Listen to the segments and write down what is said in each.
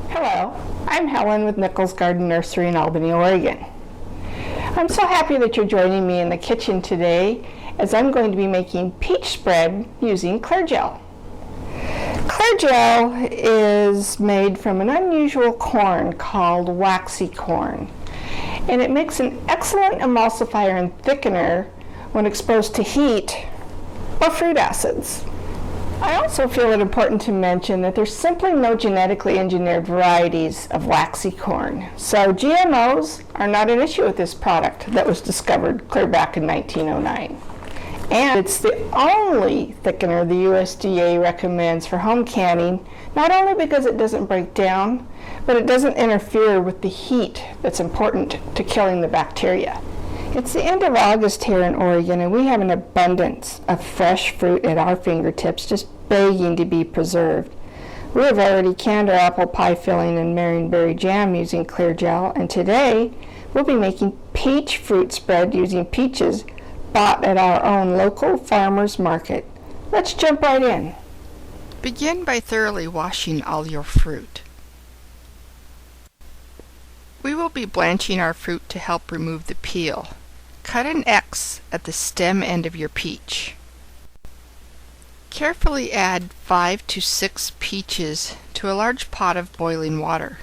Hello, I'm Helen with Nichols Garden Nursery in Albany, Oregon. I'm so happy that you're joining me in the kitchen today as I'm going to be making peach spread using Clear Jel. Clear Jel is made from an unusual corn called waxy corn, and it makes an excellent emulsifier and thickener when exposed to heat or fruit acids. I also feel it important to mention that there's simply no genetically engineered varieties of waxy corn, so GMOs are not an issue with this product that was discovered clear back in 1909. And it's the only thickener the USDA recommends for home canning, not only because it doesn't break down, but it doesn't interfere with the heat that's important to killing the bacteria. It's the end of August here in Oregon, and we have an abundance of fresh fruit at our fingertips, just begging to be preserved. We have already canned our apple pie filling and marionberry jam using Clear Jel, and today we'll be making peach fruit spread using peaches bought at our own local farmers market. Let's jump right in. Begin by thoroughly washing all your fruit. We will be blanching our fruit to help remove the peel. Cut an X at the stem end of your peach. Carefully add 5 to 6 peaches to a large pot of boiling water.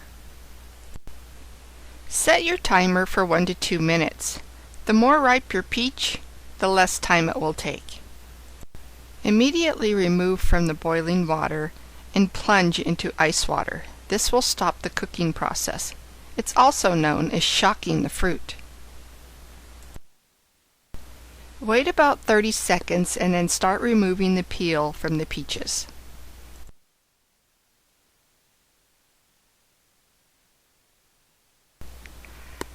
Set your timer for 1 to 2 minutes. The more ripe your peach, the less time it will take. Immediately remove from the boiling water and plunge into ice water. This will stop the cooking process. It's also known as shocking the fruit. Wait about 30 seconds and then start removing the peel from the peaches.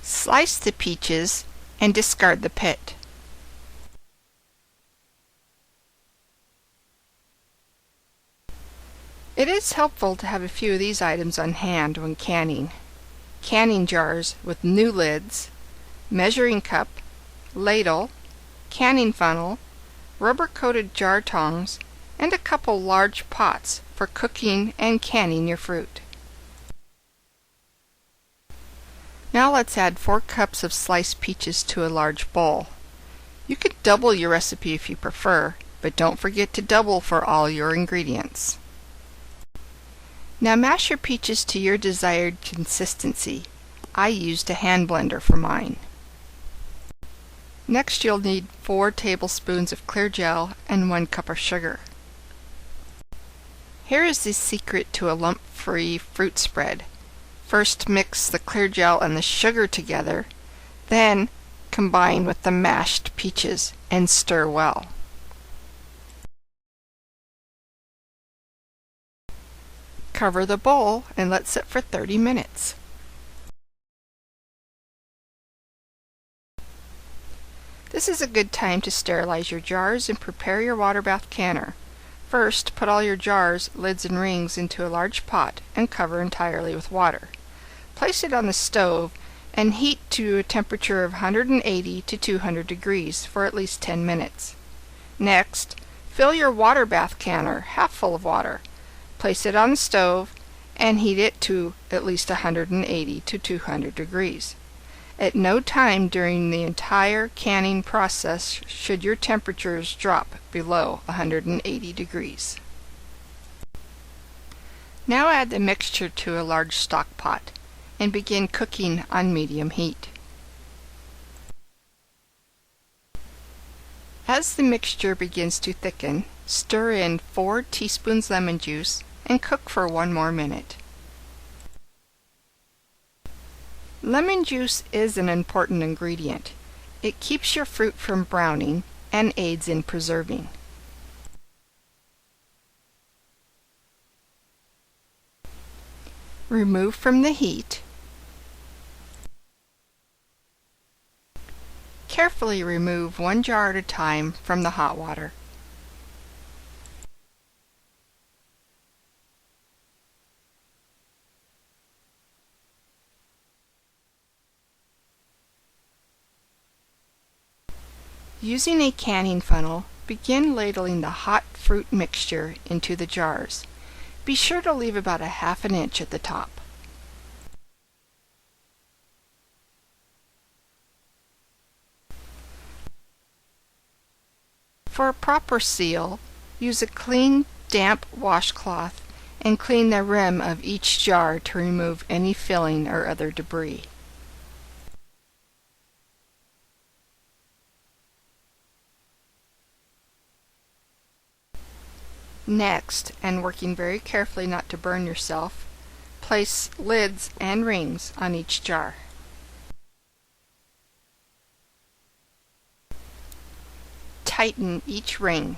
Slice the peaches and discard the pit. It is helpful to have a few of these items on hand when canning. Canning jars with new lids, measuring cup, ladle, canning funnel, rubber-coated jar tongs, and a couple large pots for cooking and canning your fruit. Now let's add 4 cups of sliced peaches to a large bowl. You could double your recipe if you prefer, but don't forget to double for all your ingredients. Now mash your peaches to your desired consistency. I used a hand blender for mine. Next you'll need 4 tablespoons of Clear Jel and 1 cup of sugar. Here is the secret to a lump-free fruit spread. First mix the Clear Jel and the sugar together, then combine with the mashed peaches and stir well. Cover the bowl and let sit for 30 minutes. This is a good time to sterilize your jars and prepare your water bath canner. First, put all your jars, lids, and rings into a large pot and cover entirely with water. Place it on the stove and heat to a temperature of 180 to 200 degrees for at least 10 minutes. Next, fill your water bath canner half full of water. Place it on the stove and heat it to at least 180 to 200 degrees. At no time during the entire canning process should your temperatures drop below 180 degrees. Now add the mixture to a large stock pot and begin cooking on medium heat. As the mixture begins to thicken, stir in 4 teaspoons lemon juice and cook for 1 more minute. Lemon juice is an important ingredient. It keeps your fruit from browning and aids in preserving. Remove from the heat. Carefully remove 1 jar at a time from the hot water. Using a canning funnel, begin ladling the hot fruit mixture into the jars. Be sure to leave about a half an inch at the top. For a proper seal, use a clean, damp washcloth and clean the rim of each jar to remove any filling or other debris. Next, and working very carefully not to burn yourself, place lids and rings on each jar. Tighten each ring.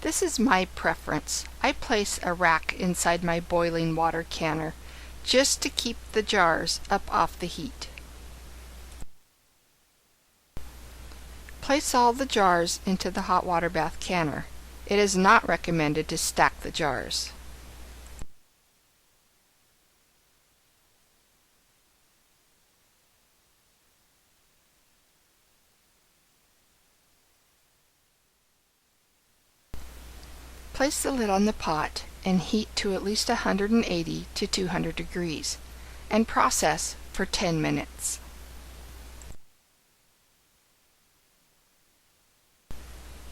This is my preference. I place a rack inside my boiling water canner just to keep the jars up off the heat. Place all the jars into the hot water bath canner. It is not recommended to stack the jars. Place the lid on the pot and heat to at least 180 to 200 degrees and process for 10 minutes.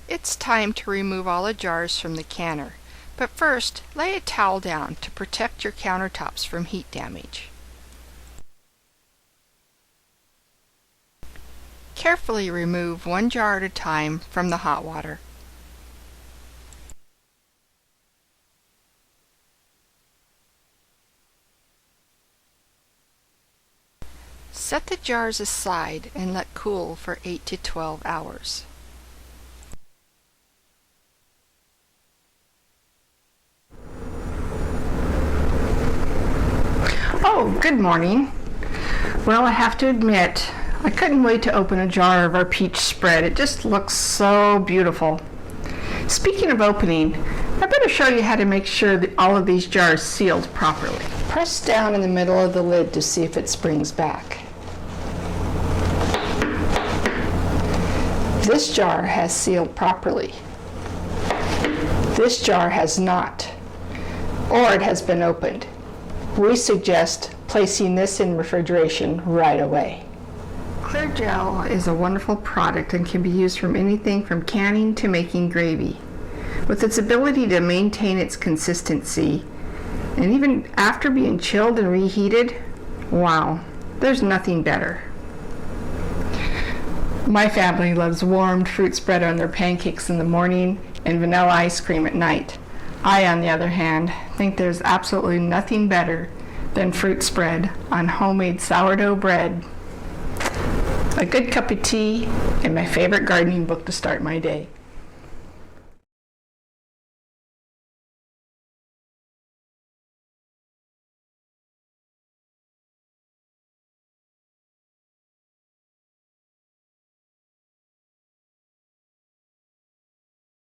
It's time to remove all the jars from the canner, but first lay a towel down to protect your countertops from heat damage. Carefully remove one jar at a time from the hot water. Set the jars aside and let cool for 8 to 12 hours. Oh, good morning. Well, I have to admit, I couldn't wait to open a jar of our peach spread. It just looks so beautiful. Speaking of opening, I better show you how to make sure that all of these jars sealed properly. Press down in the middle of the lid to see if it springs back. This jar has sealed properly. This jar has not, or it has been opened. We suggest placing this in refrigeration right away. Clear Jel is a wonderful product and can be used from anything from canning to making gravy. With its ability to maintain its consistency, and even after being chilled and reheated, wow, there's nothing better. My family loves warmed fruit spread on their pancakes in the morning and vanilla ice cream at night. I, on the other hand, think there's absolutely nothing better than fruit spread on homemade sourdough bread. A good cup of tea and my favorite gardening book to start my day.